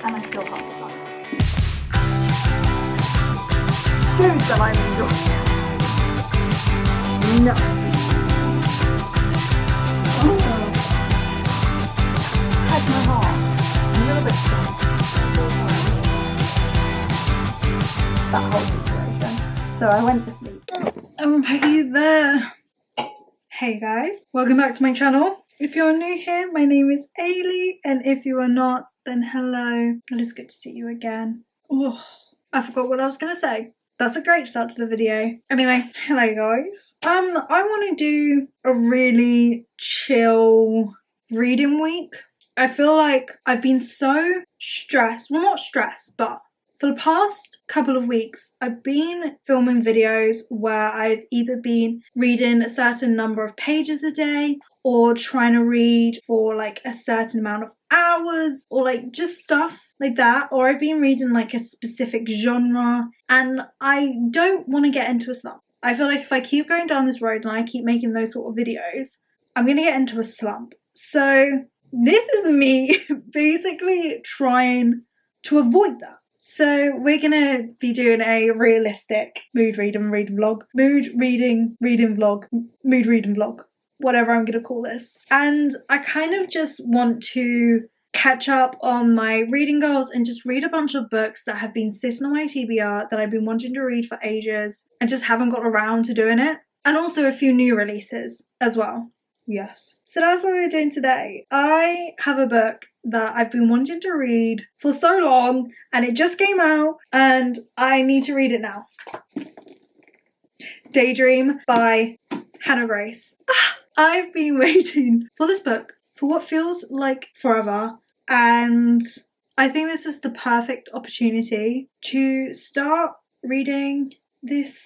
and I feel humbled by it. Food that I'm enjoying. No. Had my heart a little bit strong. That whole situation. So I went to sleep. Alrighty there. Hey guys, welcome back to my channel. If you're new here, my name is Eilidh, and if you are not, then hello. It is good to see you again. Oh, I forgot what I was gonna say. That's a great start to the video. Anyway, hello guys. I want to do a really chill reading week. I feel like I've been so stressed. Well, not stressed, but for the past couple of weeks, I've been filming videos where I've either been reading a certain number of pages a day or trying to read for like a certain amount of hours or like just stuff like that, or I've been reading like a specific genre, and I don't want to get into a slump. I feel like if I keep going down this road and I keep making those sort of videos, I'm going to get into a slump. So this is me basically trying to avoid that. So we're gonna be doing a realistic mood reading vlog, whatever I'm gonna call this. And I kind of just want to catch up on my reading goals and just read a bunch of books that have been sitting on my TBR that I've been wanting to read for ages and just haven't got around to doing it. And also a few new releases as well. Yes. So that's what we're doing today. I have a book that I've been wanting to read for so long, and it just came out and I need to read it now. Daydream by Hannah Grace. I've been waiting for this book for what feels like forever, and I think this is the perfect opportunity to start reading this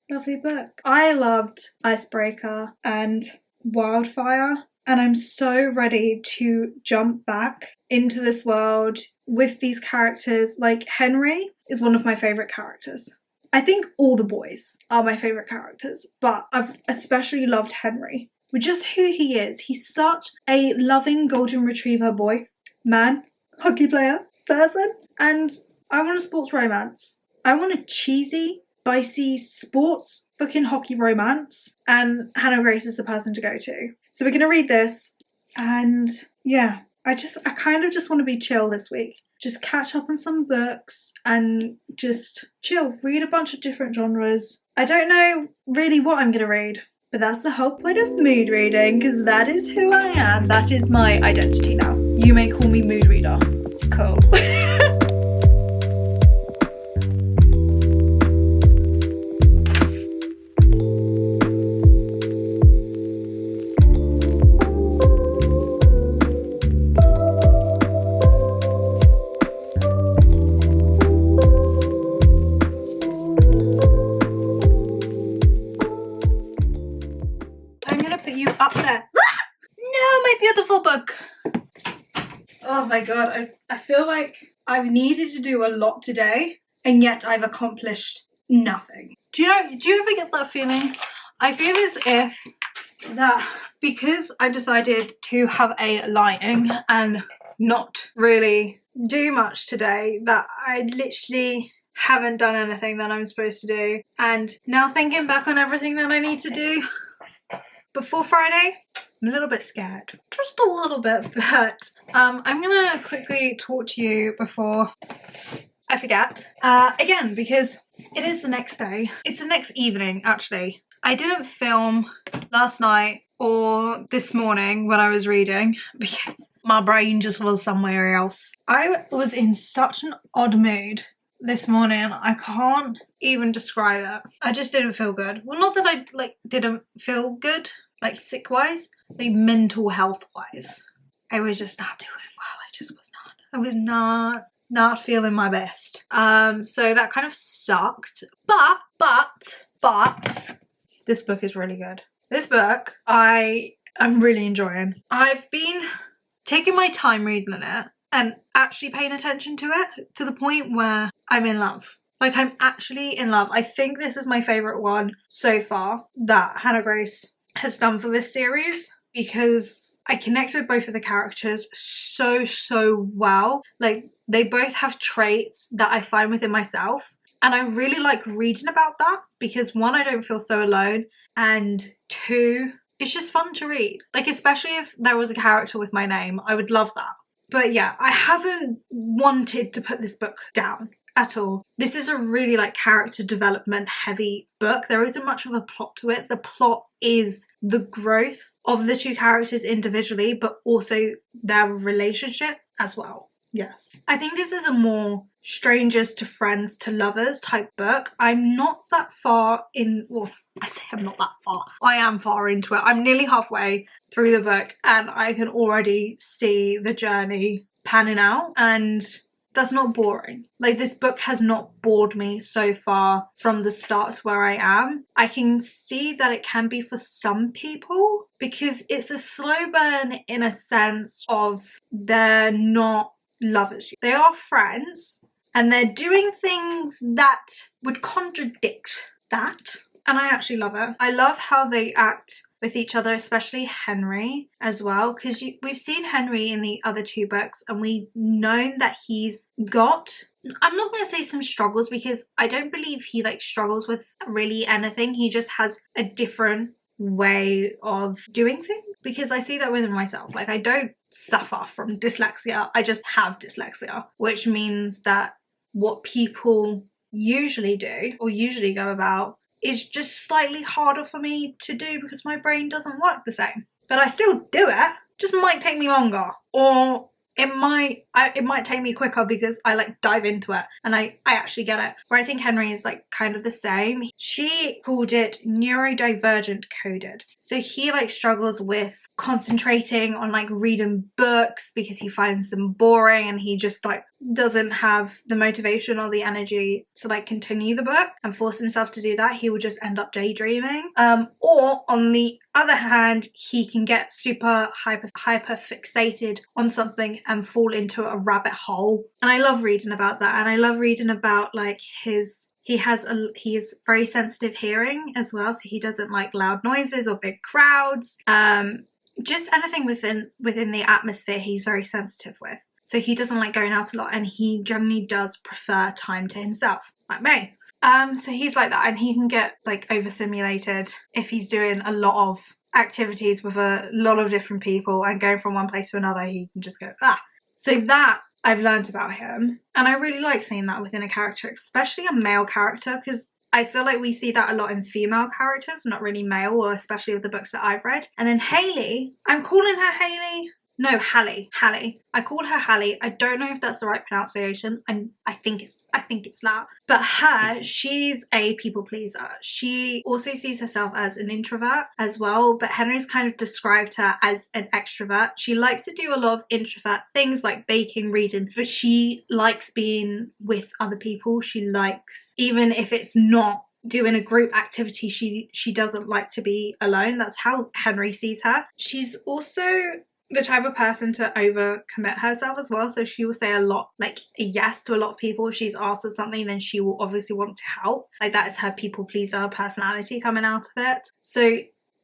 lovely book. I loved Icebreaker and Wildfire, and I'm so ready to jump back into this world with these characters. Like, Henry is one of my favourite characters. I think all the boys are my favourite characters, but I've especially loved Henry with just who he is. He's such a loving golden retriever boy, man, hockey player, person, and I want a sports romance. I want a cheesy, spicy sports fucking hockey romance, and Hannah Grace is the person to go to. So we're gonna read this, and yeah, I kind of just want to be chill this week. Just catch up on some books and just chill, read a bunch of different genres. I don't know really what I'm gonna read, but that's the whole point of mood reading, because that is who I am. That is my identity now. You may call me mood reader. Cool. Book. Oh my god, I feel like I've needed to do a lot today, and yet I've accomplished nothing. Do you ever get that feeling? I feel as if that because I decided to have a lie-in and not really do much today, that I literally haven't done anything that I'm supposed to do. And now thinking back on everything that I need to do before Friday, I'm a little bit scared, just a little bit, but I'm gonna quickly talk to you before I forget, again, because it is the next day. It's the next evening, actually. I didn't film last night or this morning when I was reading because my brain just was somewhere else. I was in such an odd mood this morning. I can't even describe it. I just didn't feel good. Well, not that I didn't feel good, like sick wise, like mental health wise. I was just not doing well. I just was not. I was not feeling my best. So that kind of sucked. But this book is really good. This book I'm really enjoying. I've been taking my time reading it and actually paying attention to it to the point where I'm in love. Like, I'm actually in love. I think this is my favourite one so far that Hannah Grace has done for this series, because I connect with both of the characters so well. Like, they both have traits that I find within myself. And I really like reading about that because 1, I don't feel so alone, and 2, it's just fun to read. Like, especially if there was a character with my name, I would love that. But yeah, I haven't wanted to put this book down at all. This is a really like character development heavy book. There isn't much of a plot to it. The plot is the growth of the 2 characters individually, but also their relationship as well. Yes. I think this is a more strangers to friends to lovers type book. I'm not that far in, well, I say I'm not that far. I am far into it. I'm nearly halfway through the book and I can already see the journey panning out, and that's not boring. Like, this book has not bored me so far from the start to where I am. I can see that it can be for some people because it's a slow burn in a sense of they're not lovers. They are friends and they're doing things that would contradict that. And I actually love it. I love how they act with each other, especially Henry as well, because we've seen Henry in the other 2 books and we've known that he's got, I'm not going to say some struggles because I don't believe he like struggles with really anything. He just has a different way of doing things, because I see that within myself. Like, I don't suffer from dyslexia, I just have dyslexia, which means that what people usually do or usually go about is just slightly harder for me to do because my brain doesn't work the same. But I still do it, just might take me longer, or it might take me quicker because I like dive into it and I actually get it. Where I think Henry is like kind of the same. She called it neurodivergent coded. So he like struggles with concentrating on like reading books because he finds them boring and he just like doesn't have the motivation or the energy to like continue the book and force himself to do that. He will just end up daydreaming. Or on the other hand, he can get super hyper fixated on something and fall into a rabbit hole. And I love reading about that. And I love reading about like he has very sensitive hearing as well, so he doesn't like loud noises or big crowds. Just anything within the atmosphere he's very sensitive with. So he doesn't like going out a lot, and he generally does prefer time to himself, like me. So he's like that, and he can get like overstimulated if he's doing a lot of activities with a lot of different people and going from one place to another. He can just go So that I've learned about him, and I really like seeing that within a character, especially a male character, because I feel like we see that a lot in female characters, not really male, or especially with the books that I've read. And then Hayley, I'm calling her Hayley. No, Hallie. I called her Hallie. I don't know if that's the right pronunciation, and I think it's that. But she's a people pleaser. She also sees herself as an introvert as well, but Henry's kind of described her as an extrovert. She likes to do a lot of introvert things like baking, reading, but she likes being with other people. She likes, even if it's not doing a group activity, she doesn't like to be alone. That's how Henry sees her. She's also the type of person to overcommit herself as well, so she will say a lot, like a yes to a lot of people. If she's asked for something, then she will obviously want to help. Like, that is her people pleaser personality coming out of it. So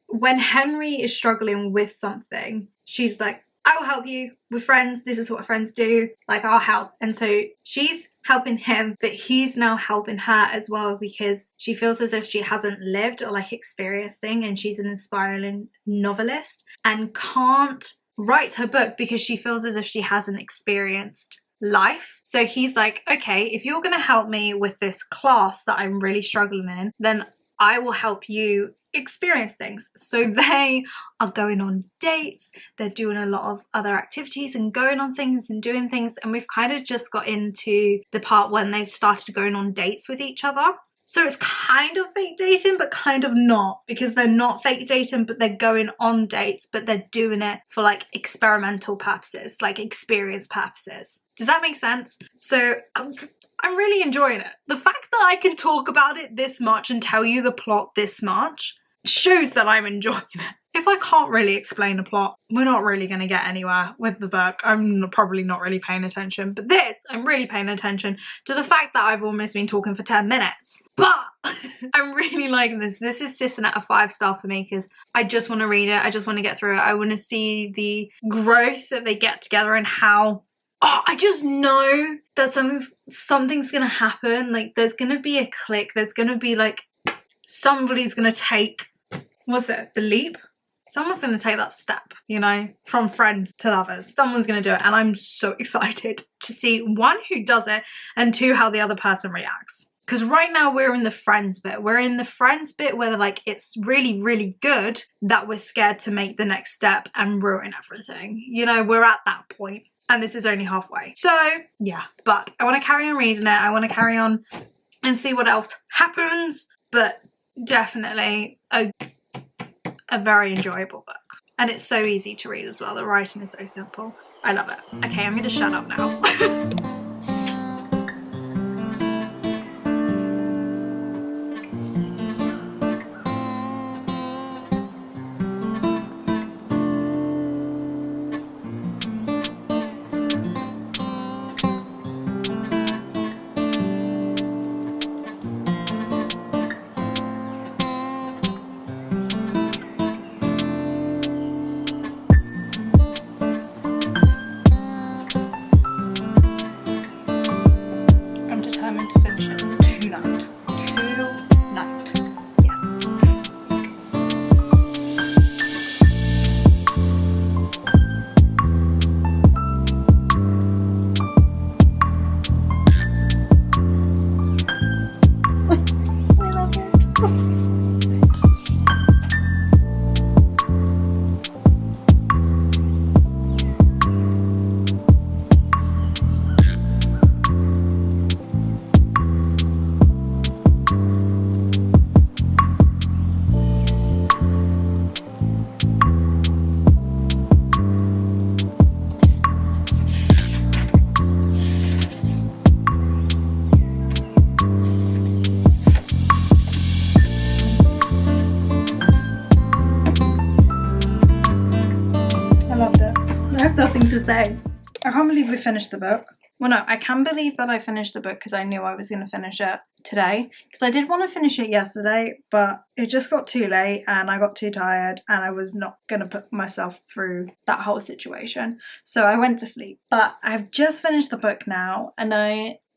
when Henry is struggling with something, she's like, I will help you. With friends, this is what friends do, like, I'll help. And so she's helping him, but he's now helping her as well, because she feels as if she hasn't lived or like experienced thing, and she's an inspiring novelist and can't write her book because she feels as if she hasn't experienced life. So he's like, okay, if you're going to help me with this class that I'm really struggling in, then I will help you experience things. So they are going on dates, they're doing a lot of other activities and going on things and doing things, and we've kind of just got into the part when they've started going on dates with each other. So it's kind of fake dating, but kind of not, because they're not fake dating, but they're going on dates, but they're doing it for like experimental purposes, like experience purposes. Does that make sense? So I'm really enjoying it. The fact that I can talk about it this much and tell you the plot this much shows that I'm enjoying it. If I can't really explain a plot, we're not really going to get anywhere with the book. I'm probably not really paying attention, but this, I'm really paying attention to the fact that I've almost been talking for 10 minutes. But I'm really liking this. This is sitting at a 5-star for me because I just want to read it. I just want to get through it. I want to see the growth that they get together and how oh, I just know that something's gonna happen. Like there's gonna be a click. There's gonna be like somebody's gonna take, what's it, the leap? Someone's gonna take that step, you know, from friends to lovers. Someone's gonna do it, and I'm so excited to see, one, who does it, and two, how the other person reacts. Because right now we're in the friends bit. We're in the friends bit where like it's really, really good that we're scared to make the next step and ruin everything. You know, we're at that point. And this is only halfway. So yeah, but I want to carry on reading it. I want to carry on and see what else happens. But definitely a very enjoyable book. And it's so easy to read as well. The writing is so simple. I love it. Okay, I'm going to shut up now. Nothing to say. I can't believe we finished the book. Well, no, I can believe that I finished the book because I knew I was going to finish it today. Because I did want to finish it yesterday, but it just got too late and I got too tired and I was not going to put myself through that whole situation. So I went to sleep. But I've just finished the book now and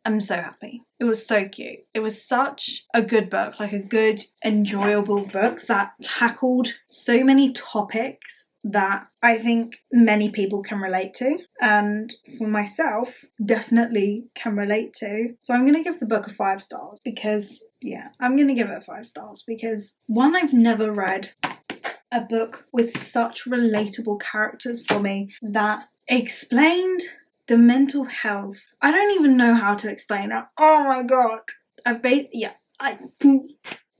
I'm so happy. It was so cute. It was such a good book, like a good, enjoyable book that tackled so many topics that I think many people can relate to, and for myself definitely can relate to. So I'm going to give the book a 5 stars because, yeah, I'm going to give it 5 stars because, one, I've never read a book with such relatable characters for me that explained the mental health. I don't even know how to explain it. Oh my god.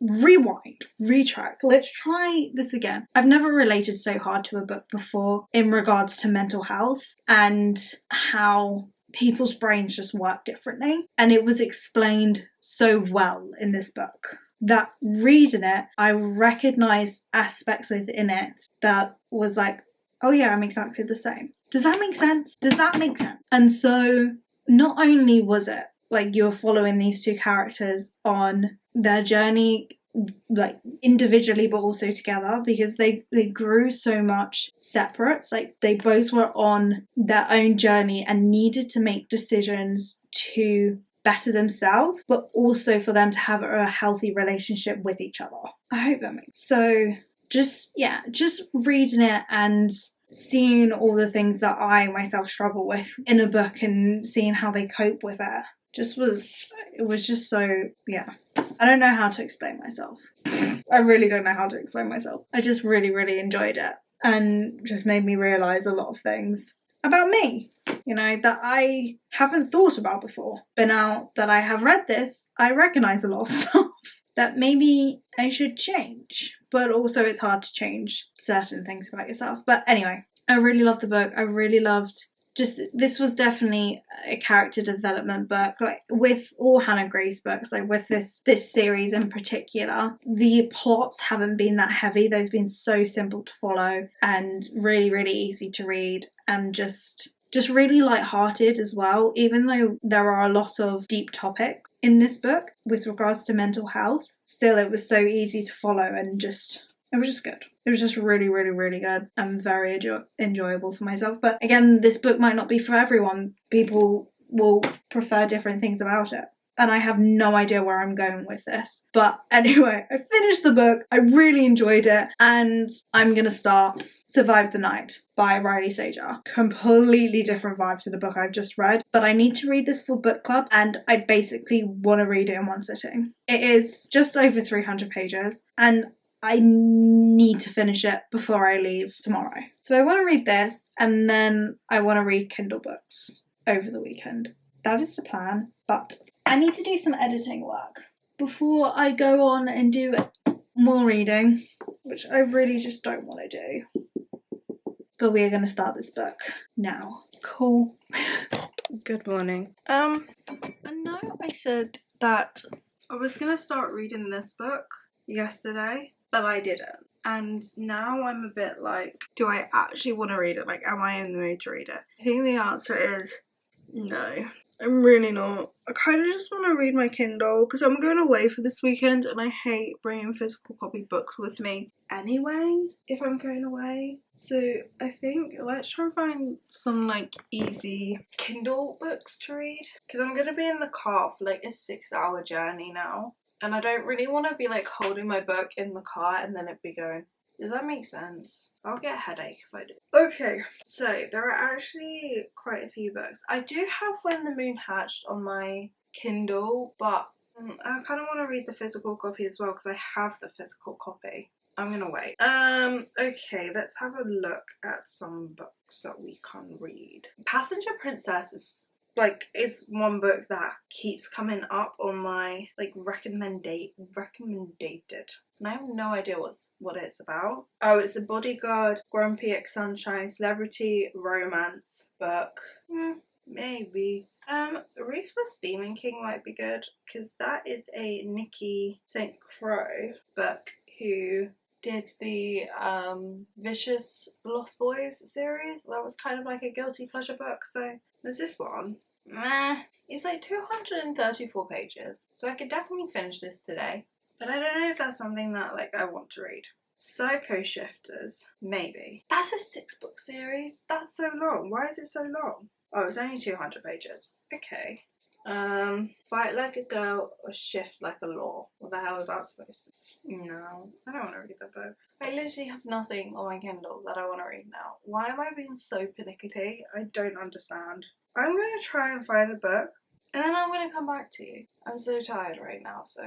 Rewind, retrack, let's try this again. I've never related so hard to a book before in regards to mental health and how people's brains just work differently. And it was explained so well in this book that reading it, I recognized aspects within it that was like, oh yeah, I'm exactly the same. Does that make sense? Does that make sense? And so not only was it like you're following these two characters on their journey, like individually but also together, because they grew so much separate. Like they both were on their own journey and needed to make decisions to better themselves, but also for them to have a healthy relationship with each other. I hope that makes so. Just reading it and seeing all the things that I myself struggle with in a book and seeing how they cope with it was just so, yeah. I don't know how to explain myself. I really don't know how to explain myself. I just really, really enjoyed it and just made me realise a lot of things about me, you know, that I haven't thought about before. But now that I have read this, I recognise a lot of stuff that maybe I should change. But also it's hard to change certain things about yourself. But anyway, I really loved the book. I really loved this was definitely a character development book, like with all Hannah Grace books, like with this series in particular. The plots haven't been that heavy. They've been so simple to follow and really, really easy to read and just really light-hearted as well, even though there are a lot of deep topics in this book with regards to mental health. Still, it was so easy to follow and it was just good. It was just really, really, really good and very enjoyable for myself. But again, this book might not be for everyone. People will prefer different things about it. And I have no idea where I'm going with this. But anyway, I finished the book. I really enjoyed it. And I'm going to start Survive the Night by Riley Sager. Completely different vibe to the book I've just read. But I need to read this for book club. And I basically want to read it in one sitting. It is just over 300 pages. And I need to finish it before I leave tomorrow. So I want to read this. And then I want to read Kindle books over the weekend. That is the plan. But I need to do some editing work before I go on and do more reading, which I really just don't want to do. But we are going to start this book now. Cool. Good morning. I know I said that I was going to start reading this book yesterday, but I didn't. And now I'm a bit like, do I actually want to read it? Like, am I in the mood to read it? I think the answer is no. I'm really not. I kind of just want to read my Kindle because I'm going away for this weekend and I hate bringing physical copy books with me anyway if I'm going away. So I think let's try and find some like easy Kindle books to read because I'm going to be in the car for like a 6-hour journey now and I don't really want to be like holding my book in the car and then it be going. Does that make sense? I'll get a headache if I do. Okay, so there are actually quite a few books. I do have When the Moon Hatched on my Kindle, but I kind of want to read the physical copy as well because I have the physical copy. I'm gonna wait. Okay, let's have a look at some books that we can read. Passenger Princess is like, it's one book that keeps coming up on my like recommended, and I have no idea what it's about. Oh, it's a bodyguard, grumpy ex-sunshine, celebrity romance book. Maybe. Ruthless Demon King might be good because that is a Nikki St. Croix book who did the Vicious Lost Boys series. That was kind of like a guilty pleasure book. So there's this one. Meh. It's like 234 pages. So I could definitely finish this today. But I don't know if that's something that like I want to read. Psycho Shifters. Maybe. That's a 6-book series. That's so long. Why is it so long? Oh, it's only 200 pages. Okay. Fight Like a Girl or Shift Like a Law. What the hell is that supposed to be? No, I don't want to read that book. I literally have nothing on my Kindle that I want to read now. Why am I being so pernickety? I don't understand. I'm going to try and find a book and then I'm going to come back to you. I'm so tired right now, so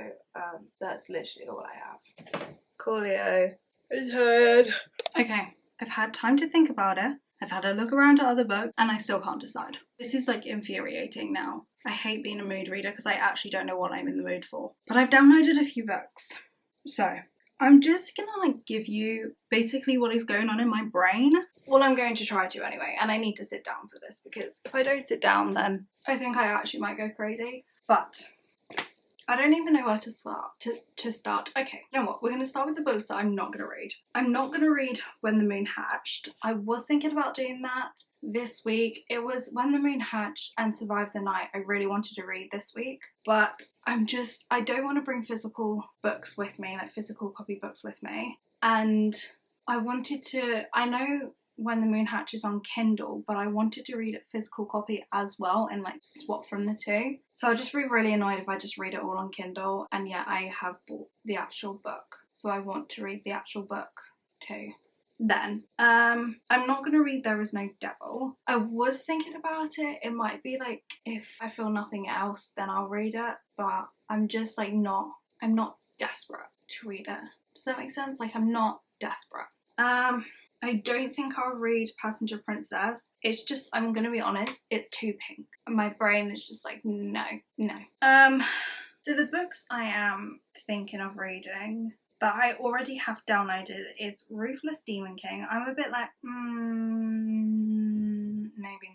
that's literally all I have. Coolio. I'm tired. Okay, I've had time to think about it. I've had a look around at other books and I still can't decide. This is like infuriating now. I hate being a mood reader because I actually don't know what I'm in the mood for. But I've downloaded a few books. So I'm just gonna like give you basically what is going on in my brain. Well, I'm going to try to anyway, and I need to sit down for this because if I don't sit down then I think I actually might go crazy. But I don't even know where to start. Okay, you know what? We're going to start with the books that I'm not going to read. I'm not going to read When the Moon Hatched. I was thinking about doing that this week. It was When the Moon Hatched and Survive the Night I really wanted to read this week. But I don't want to bring physical books with me, like physical copy books with me. And I know When the Moon Hatches on Kindle, but I wanted to read it physical copy as well and like swap from the two. So I'll just be really annoyed if I just read it all on Kindle, and yet I have bought the actual book. So I want to read the actual book too. Then, I'm not going to read There Is No Devil. I was thinking about it. It might be like, if I feel nothing else, then I'll read it. But I'm just like I'm not desperate to read it. Does that make sense? Like, I'm not desperate. I don't think I'll read Passenger Princess. It's just, I'm gonna be honest, it's too pink. My brain is just like, no. So the books I am thinking of reading that I already have downloaded is Ruthless Demon King. I'm a bit like, maybe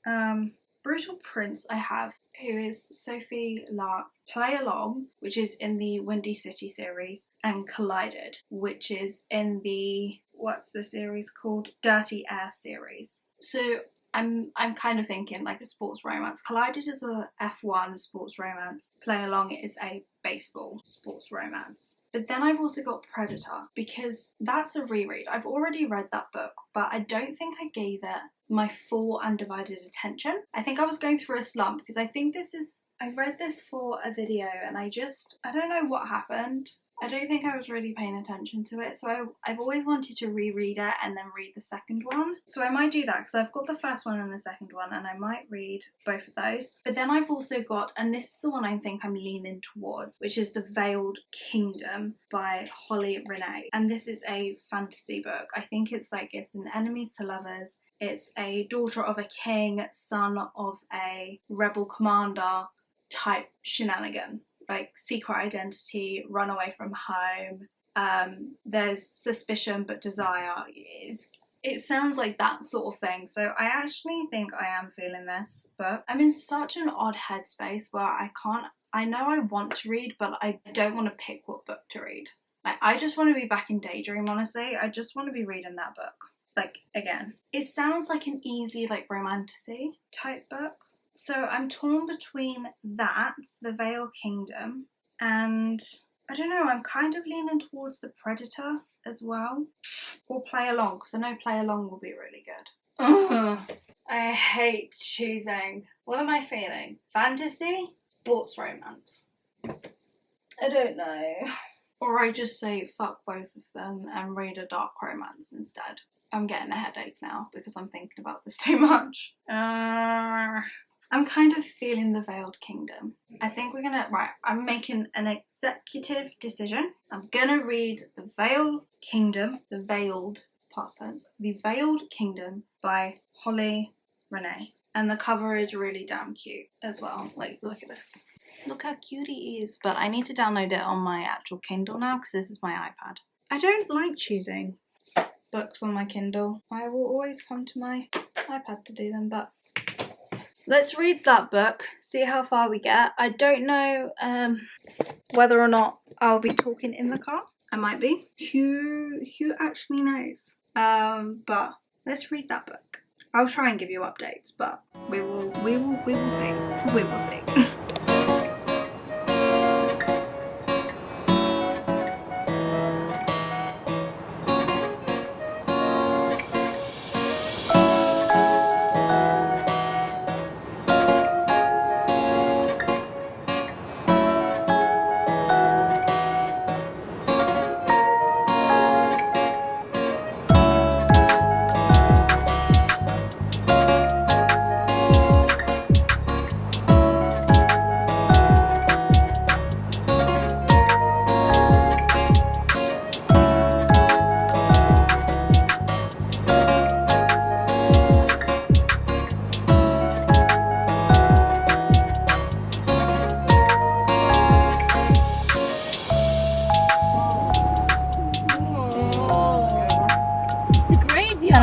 not. Brutal Prince I have, who is Sophie Lark Play Along, which is in the Windy City series, and Collided, which is in the, what's the series called? Dirty Air series. So I'm kind of thinking like a sports romance. Collided is a F1 sports romance. Play Along is a baseball sports romance. But then I've also got Predator, because that's a reread. I've already read that book, but I don't think I gave it my full undivided attention. I think I was going through a slump, because I read this for a video and I don't know what happened. I don't think I was really paying attention to it, so I've always wanted to reread it and then read the second one. So I might do that, because I've got the first one and the second one, and I might read both of those. But then I've also got, and this is the one I think I'm leaning towards, which is The Veiled Kingdom by Holly Renee. And this is a fantasy book. I think it's an enemies to lovers. It's a daughter of a king, son of a rebel commander type shenanigan. Like secret identity, run away from home, there's suspicion but desire. It sounds like that sort of thing. So I actually think I am feeling this book. I'm in such an odd headspace where I know I want to read, but I don't want to pick what book to read. Like, I just want to be back in Daydream, honestly. I just want to be reading that book. Like, again. It sounds like an easy, like, romantasy type book. So I'm torn between that, The Veiled Kingdom, and I don't know, I'm kind of leaning towards The Predator as well. Or Play Along, because I know Play Along will be really good. Ugh. I hate choosing. What am I feeling? Fantasy? Sports romance? I don't know. Or I just say fuck both of them and read a dark romance instead. I'm getting a headache now because I'm thinking about this too much. I'm kind of feeling The Veiled Kingdom. I think we're gonna, I'm making an executive decision. I'm gonna read The Veiled Kingdom, The Veiled Kingdom by Holly Renee. And the cover is really damn cute as well. Like, look at this. Look how cute he is. But I need to download it on my actual Kindle now, because this is my iPad. I don't like choosing books on my Kindle. I will always come to my iPad to do them, but let's read that book, see how far we get. I don't know whether or not I'll be talking in the car. I might be. Who actually knows? But let's read that book. I'll try and give you updates, but we will see. We will see.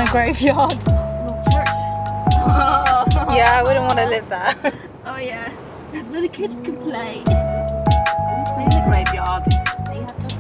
Graveyard. It's not church. Yeah, I wouldn't want to live there. Oh yeah, that's where the kids can play. Play in the graveyard. They have to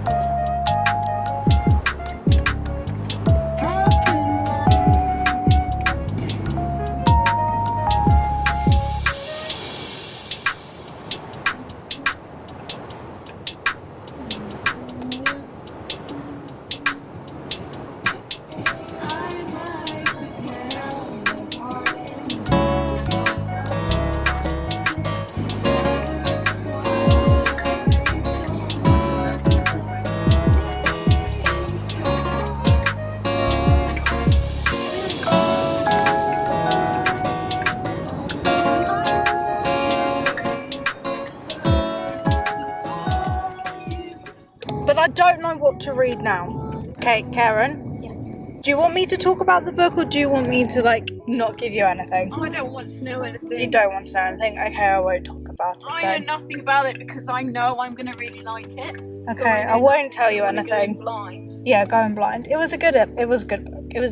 But I don't know what to read now. Okay, Karen? Yeah. Do you want me to talk about the book, or do you want me to, like, not give you anything? I don't want to know anything. You don't want to know anything? Okay, I won't talk about it I then. know nothing about it because I know I'm going to really like it. Okay, I won't tell you anything. Blind. Yeah, going blind. It was a good book. It was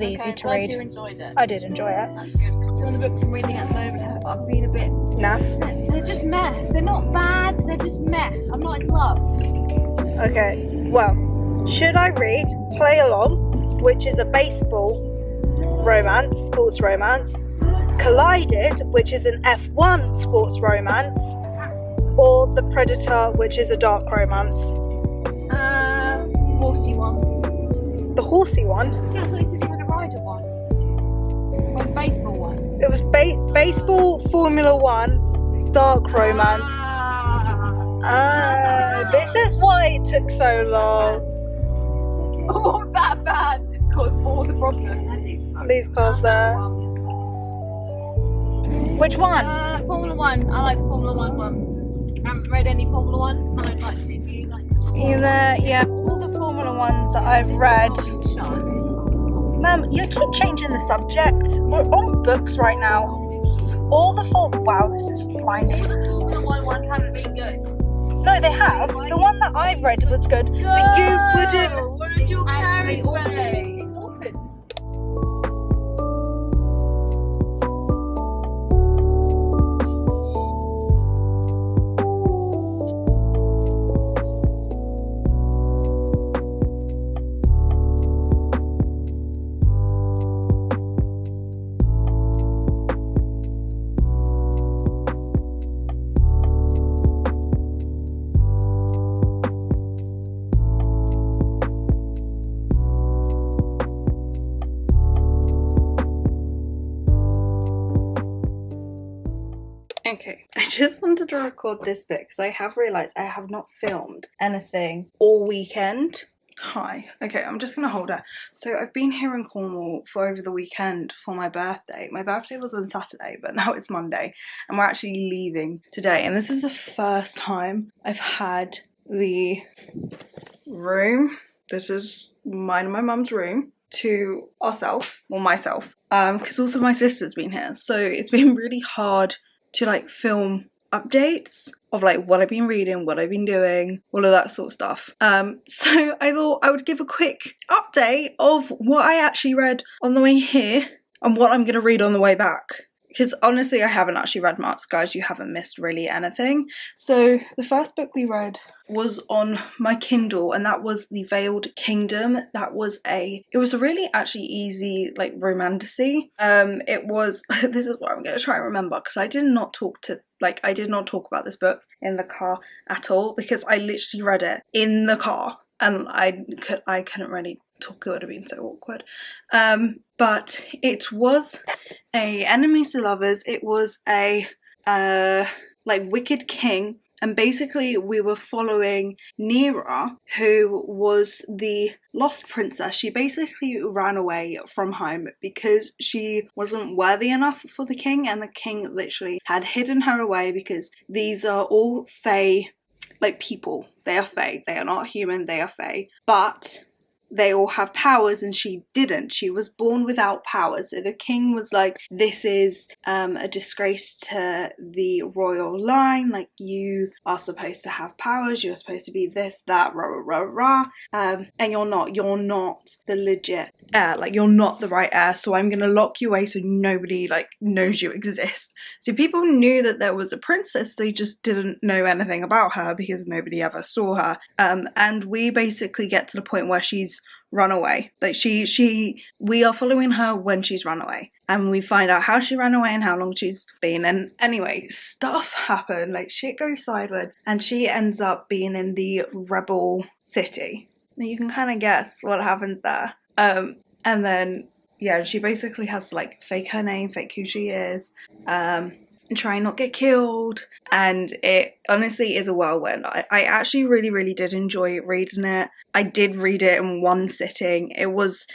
easy Okay, to glad read. you enjoyed it. I did enjoy it. That's good. Some of the books I'm reading at the moment have been a bit Naff. They're just meh. They're not bad, they're just meh. I'm not in love. Okay, well, should I read Play Along, which is a baseball romance, sports romance, Collided, which is an F1 sports romance, or The Predator, which is a dark romance? Horsey one. The horsey one? Yeah, I thought you said you had a rider one. Or a baseball one. It was baseball, Formula One, dark romance. This is why it took so long. Oh, that bad. It's caused all the problems. These cars there. Which one? Formula One. I like the Formula One one. I haven't read any Formula Ones, and I'd like to see if you like them. Either, yeah, all the Formula Ones that I've read. Ma'am, you keep changing the subject. We're on books right now. All the wow, this is blinding. Formula One ones haven't been good. No, they have. The one that I've read was good, but you wouldn't. Where's your carriageway? It's open. Okay, I just wanted to record this bit because I have realised I have not filmed anything all weekend. Hi. Okay, I'm just gonna hold it. So I've been here in Cornwall for over the weekend for my birthday. My birthday was on Saturday, but now it's Monday and we're actually leaving today. And this is the first time I've had the room. This is mine and my mum's room to ourselves, or myself, because also my sister's been here. So it's been really hard to like film updates of like what I've been reading, what I've been doing, all of that sort of stuff. So I thought I would give a quick update of what I actually read on the way here and what I'm gonna read on the way back. Because honestly, I haven't actually read much, guys. You haven't missed really anything. So the first book we read was on my Kindle, and that was The Veiled Kingdom. It was a really actually easy like romantasy. It was this is what I'm gonna try and remember, because I did not talk about this book in the car at all, because I literally read it in the car and I couldn't really talk. It would have been so awkward. But it was a enemies to lovers. It was a like wicked king, and basically we were following Nera, who was the lost princess. She basically ran away from home because she wasn't worthy enough for the king, and the king literally had hidden her away, because these are all fae, like people. They are fae. They are not human, they are fae. But they all have powers, and she didn't. She was born without powers. So the king was like, this is a disgrace to the royal line. Like, you are supposed to have powers. You're supposed to be this, that, rah, rah, rah, rah. And you're not the legit heir. Like, you're not the right heir. So I'm going to lock you away so nobody like knows you exist. So people knew that there was a princess. They just didn't know anything about her because nobody ever saw her. And we basically get to the point where she's run away. Like we are following her when she's run away, and we find out how she ran away and how long she's been. And anyway, stuff happened, like shit goes sideways, and she ends up being in the rebel city. Now you can kind of guess what happens there. And then yeah, she basically has to like fake her name, fake who she is, and try and not get killed. And it honestly is a whirlwind. I actually really did enjoy reading it. I did read it in one sitting. It was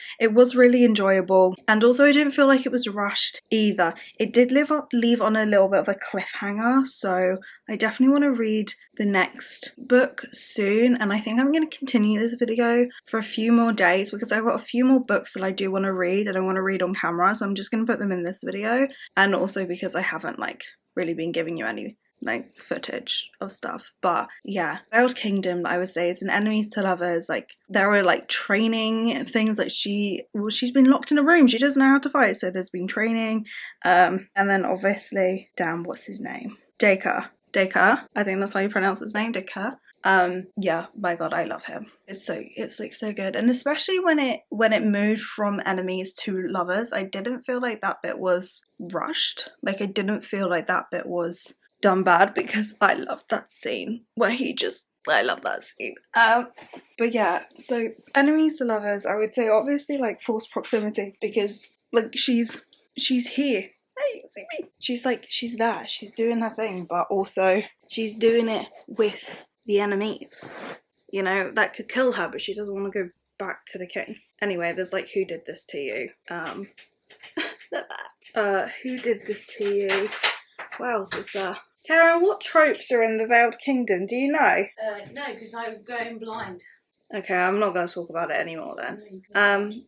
really enjoyable, and also I didn't feel like it was rushed either. It did leave on a little bit of a cliffhanger, so I definitely want to read the next book soon, and I think I'm going to continue this video for a few more days because I've got a few more books that I do want to read and I want to read on camera, so I'm just going to put them in this video. And also because I haven't like really been giving you any like footage of stuff. But yeah, Veiled Kingdom, I would say, is an enemies to lovers. Like, there are like training things. Like she's been locked in a room, she doesn't know how to fight, so there's been training. And then obviously, damn, what's his name, Dacre, I think that's how you pronounce his name, Dacre. Yeah, my god, I love him. It's like so good. And especially when it moved from enemies to lovers, I didn't feel like that bit was rushed. Like I didn't feel like that bit was done bad, because I love that scene where I love that scene. But yeah, so enemies to lovers, I would say obviously like forced proximity, because like she's here. Hey, see me? She's there, she's doing her thing, but also she's doing it with the enemies. You know, that could kill her, but she doesn't want to go back to the king. Anyway, there's like, who did this to you? Who did this to you? What else is there? Karen, what tropes are in the Veiled Kingdom? Do you know? No, because I'm going blind. Okay, I'm not going to talk about it anymore then.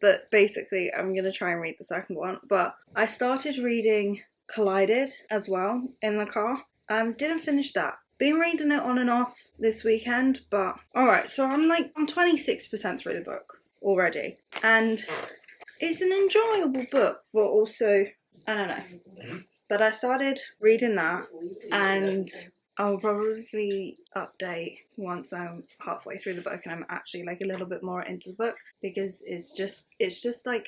But basically, I'm going to try and read the second one. But I started reading Collided as well in the car. Didn't finish that. Been reading it on and off this weekend, but alright, so I'm 26% through the book already. And it's an enjoyable book, but also, I don't know. But I started reading that, and I'll probably update once I'm halfway through the book and I'm actually like a little bit more into the book, because it's just getting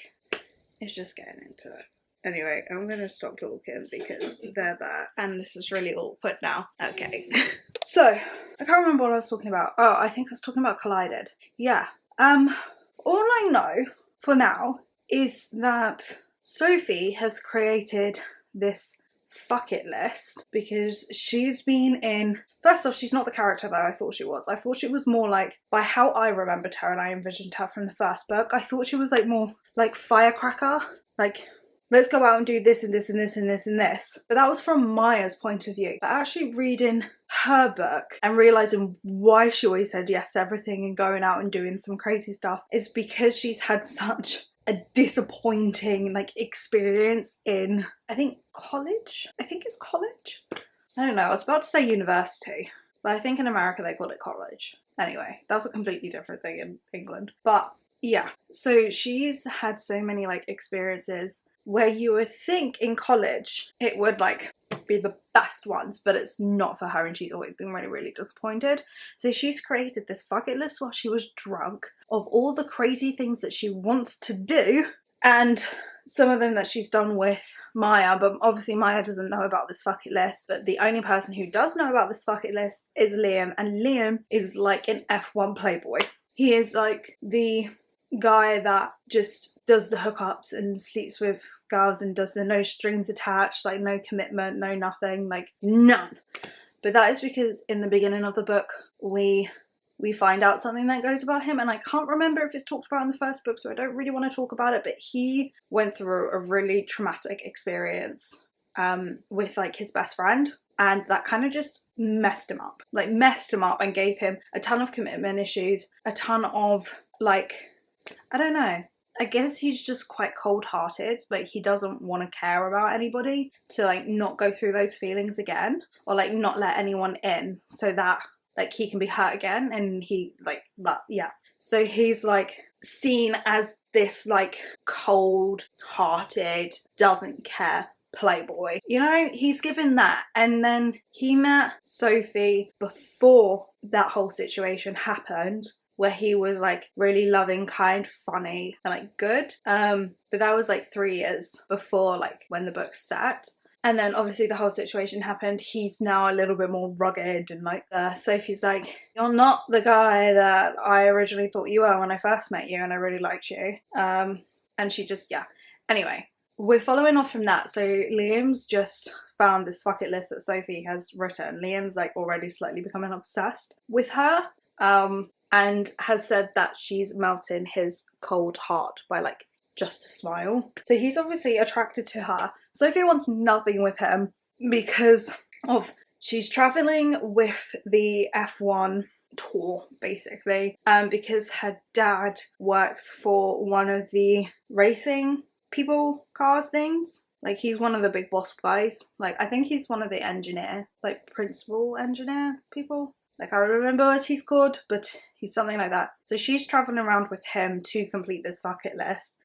into it. Anyway, I'm gonna stop talking because they're there and this is really awkward now. Okay. So, I can't remember what I was talking about. Oh, I think I was talking about Collided. Yeah. All I know for now is that Sophie has created this bucket list because she's been in... First off, she's not the character that I thought she was. I thought she was more like, by how I remembered her and I envisioned her from the first book, I thought she was like more like firecracker. Like, let's go out and do this and this and this and this and this. But that was from Maya's point of view. But actually reading her book and realising why she always said yes to everything and going out and doing some crazy stuff is because she's had such a disappointing like experience in, I think, college? I think it's college? I don't know, I was about to say university, but I think in America they call it college. Anyway, that's a completely different thing in England. But yeah, so she's had so many like experiences where you would think in college it would like be the best ones, but it's not for her, and she's always been really, really disappointed. So she's created this bucket list while she was drunk of all the crazy things that she wants to do, and some of them that she's done with Maya, but obviously Maya doesn't know about this bucket list. But the only person who does know about this bucket list is Liam, and Liam is like an F1 playboy. He is like the guy that just does the hookups and sleeps with girls and does the no strings attached, like no commitment, no nothing, like none. But that is because in the beginning of the book we find out something that goes about him, and I can't remember if it's talked about in the first book, so I don't really want to talk about it, but he went through a really traumatic experience with like his best friend, and that kind of just messed him up and gave him a ton of commitment issues, a ton of like, I don't know, I guess he's just quite cold-hearted. Like, he doesn't want to care about anybody, to like not go through those feelings again, or like not let anyone in so that like he can be hurt again, and he like that, yeah. So he's like seen as this like cold-hearted, doesn't care playboy, you know. He's given that, and then he met Sophie before that whole situation happened, where he was like really loving, kind, funny, and like good. But that was like 3 years before like when the book's set. And then obviously the whole situation happened. He's now a little bit more rugged, and like Sophie's like, you're not the guy that I originally thought you were when I first met you, and I really liked you. And she just, yeah. Anyway, we're following off from that. So Liam's just found this bucket list that Sophie has written. Liam's like already slightly becoming obsessed with her. And has said that she's melting his cold heart by like just a smile. So he's obviously attracted to her. Sophie wants nothing with him because of she's traveling with the F1 tour basically, because her dad works for one of the racing people cars things. Like, he's one of the big boss guys. Like, I think he's one of the engineer, like principal engineer people. Like, I remember what he's called, but he's something like that. So she's traveling around with him to complete this bucket list.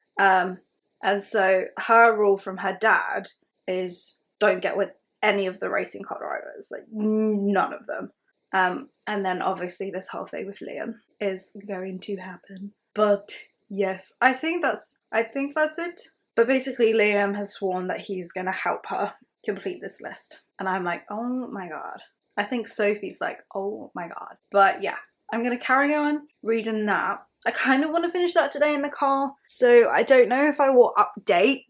And so her rule from her dad is don't get with any of the racing car drivers. Like, none of them. And then obviously this whole thing with Liam is going to happen. But yes, I think that's it. But basically Liam has sworn that he's gonna help her complete this list. And I'm like, oh my god. I think Sophie's like, oh my god. But yeah, I'm gonna carry on reading that. I kind of want to finish that today in the car. So I don't know if I will update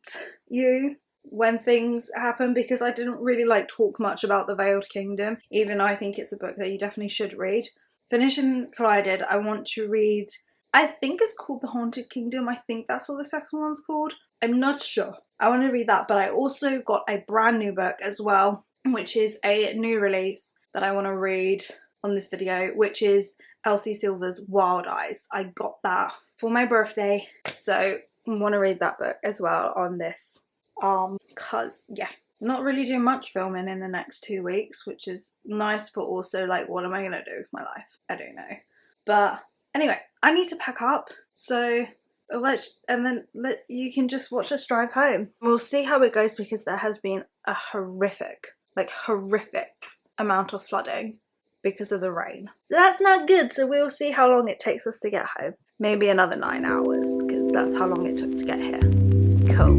you when things happen, because I didn't really like talk much about the Veiled Kingdom, even though I think it's a book that you definitely should read. Finishing Collided, I want to read, I think it's called The Haunted Kingdom. I think that's what the second one's called. I'm not sure. I want to read that, but I also got a brand new book as well, which is a new release that I want to read on this video, which is Elsie Silver's Wild Eyes. I got that for my birthday, so I want to read that book as well on this. Cause yeah, not really doing much filming in the next 2 weeks, which is nice, but also like, what am I gonna do with my life? I don't know. But anyway, I need to pack up, so you can just watch us drive home. We'll see how it goes, because there has been a horrific amount of flooding because of the rain. So that's not good. So we'll see how long it takes us to get home. Maybe another 9 hours, because that's how long it took to get here. Cool.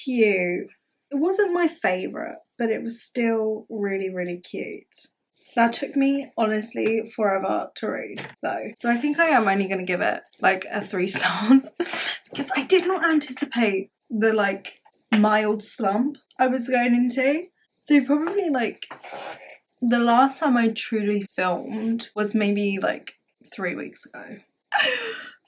Cute. It wasn't my favourite, but it was still really, really cute. That took me, honestly, forever to read, though. So I think I am only going to give it, like, a 3 stars. Because I did not anticipate the, like, mild slump I was going into. So probably, like, the last time I truly filmed was maybe, like, 3 weeks ago.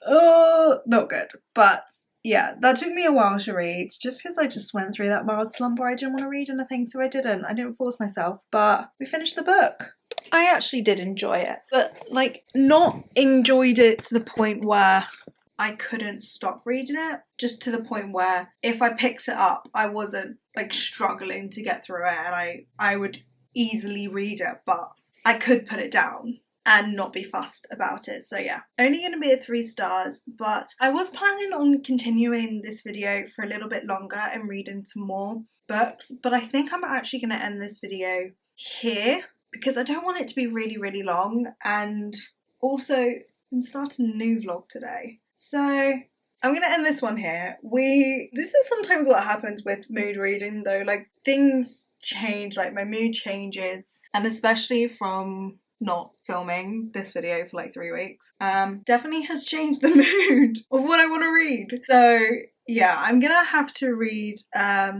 Oh, not good. But yeah, that took me a while to read, just because I just went through that mild slump where I didn't want to read anything, so I didn't force myself. But we finished the book. I actually did enjoy it, but like, not enjoyed it to the point where I couldn't stop reading it, just to the point where if I picked it up, I wasn't like struggling to get through it, and I would easily read it, but I could put it down and not be fussed about it. So yeah, only going to be at 3 stars, but I was planning on continuing this video for a little bit longer and reading some more books, but I think I'm actually going to end this video here, because I don't want it to be really, really long, and also I'm starting a new vlog today. So I'm going to end this one here. This is sometimes what happens with mood reading though, like things change, like my mood changes, and especially from not filming this video for like 3 weeks, definitely has changed the mood of what I want to read. So yeah, I'm gonna have to read, I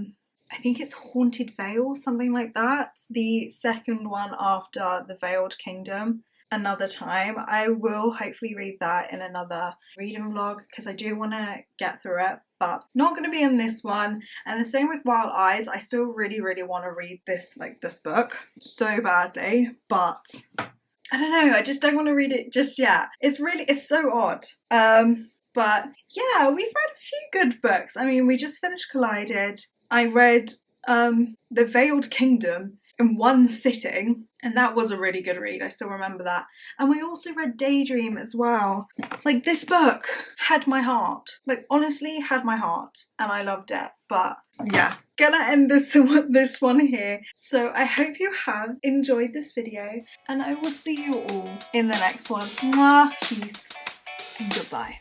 think it's Haunted Vale, something like that, the second one after the Veiled Kingdom, another time. I will hopefully read that in another reading vlog, because I do want to get through it, but not going to be in this one. And the same with Wild Eyes. I still really, really want to read this book so badly, but I don't know, I just don't want to read it just yet. It's so odd. But yeah, we've read a few good books. I mean, we just finished Collided. I read The Veiled Kingdom in one sitting, and that was a really good read. I still remember that. And we also read Daydream as well. Like, this book had my heart. Like, honestly had my heart, and I loved it. But yeah, gonna end this one here. So I hope you have enjoyed this video, and I will see you all in the next one. Mwah, peace, and goodbye.